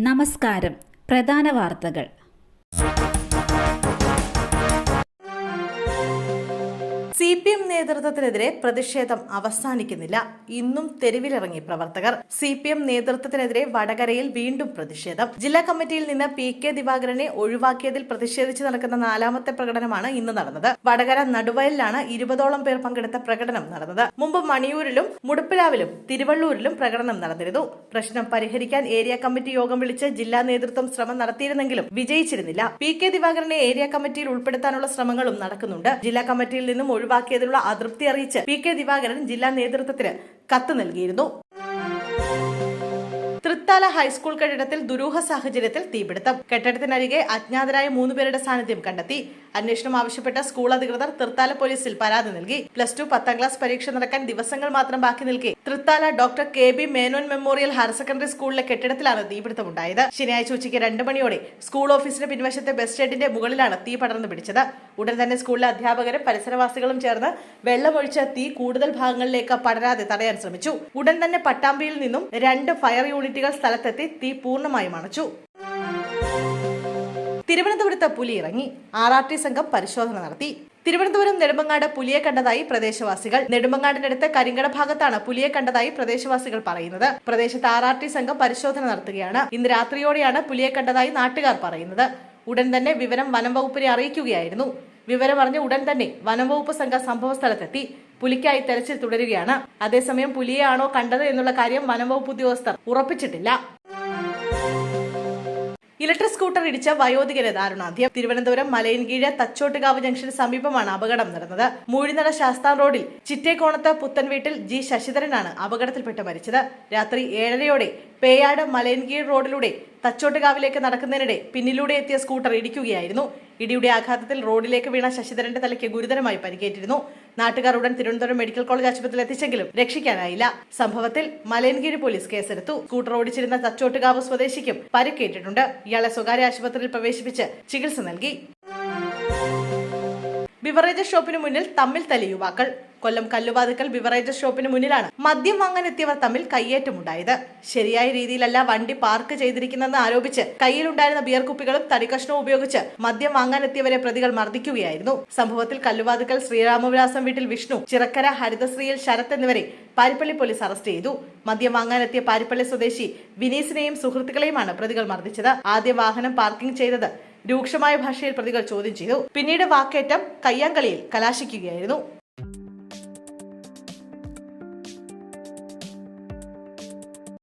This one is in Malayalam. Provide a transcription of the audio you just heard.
നമസ്കാരം. പ്രധാന വാർത്തകൾ. CPM നേതൃത്വത്തിനെതിരെ പ്രതിഷേധം അവസാനിക്കുന്നില്ല. ഇന്നും തെരുവിലിറങ്ങി പ്രവർത്തകർ. CPM നേതൃത്വത്തിനെതിരെ വടകരയിൽ വീണ്ടും പ്രതിഷേധം. ജില്ലാ കമ്മിറ്റിയിൽ നിന്ന് PK ദിവാകരനെ ഒഴിവാക്കിയതിൽ പ്രതിഷേധിച്ച് നടക്കുന്ന 4ാമത്തെ പ്രകടനമാണ് ഇന്ന് നടന്നത്. വടകര നടുവയലിലാണ് 20ഓളം പേർ പങ്കെടുത്ത പ്രകടനം നടന്നത്. മുമ്പ് മണിയൂരിലും മുടുപ്പിലാവിലും തിരുവള്ളൂരിലും പ്രകടനം നടന്നിരുന്നു. പ്രശ്നം പരിഹരിക്കാൻ ഏരിയ കമ്മിറ്റി യോഗം വിളിച്ച് ജില്ലാ നേതൃത്വം ശ്രമം നടത്തിയിരുന്നെങ്കിലും വിജയിച്ചിരുന്നില്ല. PK ദിവാകരനെ ഏരിയ കമ്മിറ്റിയിൽ ഉൾപ്പെടുത്താനുള്ള ശ്രമങ്ങളും നടക്കുന്നുണ്ട്. ജില്ലാ കമ്മിറ്റിയിൽ നിന്നും ഒഴിവാക്കിയതിലുള്ള അതൃപ്തി അറിയിച്ച് PK ദിവാകരൻ ജില്ലാ നേതൃത്വത്തിന് കത്ത് നൽകിയിരുന്നു. തൃത്താല ഹൈസ്കൂൾ കെട്ടിടത്തിൽ ദുരൂഹ സാഹചര്യത്തിൽ തീപിടുത്തം. കെട്ടിടത്തിനരികെ അജ്ഞാതരായ 3 പേരുടെ സാന്നിധ്യം കണ്ടെത്തി. അന്വേഷണം ആവശ്യപ്പെട്ട സ്കൂൾ അധികൃതർ തൃത്താല പോലീസിൽ പരാതി നൽകി. +2 10ാം ക്ലാസ് പരീക്ഷ നടക്കാൻ ദിവസങ്ങൾ മാത്രം ബാക്കി നിൽക്കെ Thrithala doctor KB Menon memorial higher secondary സ്കൂളിലെ കെട്ടിടത്തിലാണ് തീപിടുത്തമുണ്ടായത്. ശനിയാഴ്ച ഉച്ചയ്ക്ക് 2 മണിയോടെ സ്കൂൾ ഓഫീസിന് പിൻവശത്തെ ബസ് സ്റ്റേഡിന്റെ മുകളിലാണ് തീ പടർന്നു പിടിച്ചത്. ഉടൻ തന്നെ സ്കൂളിലെ അധ്യാപകരും പരിസരവാസികളും ചേർന്ന് വെള്ളമൊഴിച്ച് തീ കൂടുതൽ ഭാഗങ്ങളിലേക്ക് പടരാതെ തടയാൻ ശ്രമിച്ചു. ഉടൻ തന്നെ പട്ടാമ്പിയിൽ നിന്നും 2 ഫയർ യൂണിറ്റുകൾ സ്ഥലത്തെത്തി തീ പൂർണ്ണമായും അണച്ചു. തിരുവനന്തപുരത്ത് പുലി ഇറങ്ങി. RRT സംഘം പരിശോധന നടത്തി. തിരുവനന്തപുരം നെടുമങ്ങാട് പുലിയെ കണ്ടതായി പ്രദേശവാസികൾ. നെടുമങ്ങാടിനടുത്ത് കരിങ്കട ഭാഗത്താണ് പുലിയെ കണ്ടതായി പ്രദേശവാസികൾ പറയുന്നത്. പ്രദേശത്ത് RRT സംഘം പരിശോധന നടത്തുകയാണ്. ഇന്ന് രാത്രിയോടെയാണ് പുലിയെ കണ്ടതായി നാട്ടുകാർ പറയുന്നത്. ഉടൻ തന്നെ വിവരം വനം വകുപ്പിനെ അറിയിക്കുകയായിരുന്നു. വിവരമറിഞ്ഞ ഉടൻ തന്നെ വനം വകുപ്പ് സംഘം സംഭവ സ്ഥലത്തെത്തി. പുലിക്കായി തെരച്ചിൽ തുടരുകയാണ്. അതേസമയം പുലിയെ ആണോ കണ്ടത് എന്നുള്ള കാര്യം വനം വകുപ്പ് ഉദ്യോഗസ്ഥർ ഉറപ്പിച്ചിട്ടില്ല. ഇലക്ട്രിക് സ്കൂട്ടർ ഇടിച്ച വയോധികന് ദാരുണാന്ത്യം. തിരുവനന്തപുരം മലയൻകീഴ് തച്ചോട്ടുകാവ് ജംഗ്ഷന് സമീപമാണ് അപകടം നടന്നത്. മൂഴിനട ശാസ്താൻ റോഡിൽ ചിറ്റേക്കോണത്ത് പുത്തൻവീട്ടിൽ G ശശിധരനാണ് അപകടത്തിൽപ്പെട്ട് മരിച്ചത്. രാത്രി 7:30യോടെ പേയാട് മലയൻകീഴ് റോഡിലൂടെ തച്ചോട്ടുകാവിലേക്ക് നടക്കുന്നതിനിടെ പിന്നിലൂടെ എത്തിയ സ്കൂട്ടർ ഇടിക്കുകയായിരുന്നു. ഇടിയുടെ ആഘാതത്തിൽ റോഡിലേക്ക് വീണ ശശിധരന്റെ തലയ്ക്ക് ഗുരുതരമായി പരിക്കേറ്റിരുന്നു. നാട്ടുകാർ ഉടൻ തിരുവനന്തപുരം മെഡിക്കൽ കോളേജ് ആശുപത്രിയിൽ എത്തിച്ചെങ്കിലും രക്ഷിക്കാനായില്ല. സംഭവത്തിൽ മലയൻകീഴ് പോലീസ് കേസെടുത്തു. സ്കൂട്ടർ ഓടിച്ചിരുന്ന തച്ചോട്ടുകാവ് സ്വദേശിക്കും പരിക്കേറ്റിട്ടുണ്ട്. ഇയാളെ സ്വകാര്യ ആശുപത്രിയിൽ പ്രവേശിപ്പിച്ച് ചികിത്സ നൽകി. ബിവറേജസ് ഷോപ്പിന് മുന്നിൽ തമ്മിൽ തല്ലി യുവാക്കൾ. കൊല്ലം കല്ലുവാതുക്കൽ ബിവറേജസ് ഷോപ്പിന് മുന്നിലാണ് മദ്യം വാങ്ങാനെത്തിയവർ തമ്മിൽ കയ്യേറ്റമുണ്ടായത്. ശരിയായ രീതിയിലല്ല വണ്ടി പാർക്ക് ചെയ്തിരിക്കുന്നതെന്ന് ആരോപിച്ച് കയ്യിലുണ്ടായിരുന്ന ബിയർ കുപ്പികളും തടിക്കഷ്ണവും ഉപയോഗിച്ച് മദ്യം വാങ്ങാനെത്തിയവരെ പ്രതികൾ മർദ്ദിക്കുകയായിരുന്നു. സംഭവത്തിൽ കല്ലുവാതുക്കൽ ശ്രീരാമവിലാസം വീട്ടിൽ വിഷ്ണു, ചിറക്കര ഹരിതശ്രീയിൽ ശരത് എന്നിവരെ പാരിപ്പള്ളി പോലീസ് അറസ്റ്റ് ചെയ്തു. മദ്യം വാങ്ങാനെത്തിയ പാരിപ്പള്ളി സ്വദേശി വിനീസിനെയും സുഹൃത്തുക്കളെയുമാണ് പ്രതികൾ മർദ്ദിച്ചത്. ആദ്യ വാഹനം പാർക്കിംഗ് ചെയ്തത് രൂക്ഷമായ ഭാഷയിൽ പ്രതികൾ ചോദ്യം ചെയ്തു. പിന്നീട് വാക്കേറ്റം കയ്യാങ്കളിയിൽ കലാശിക്കുകയായിരുന്നു.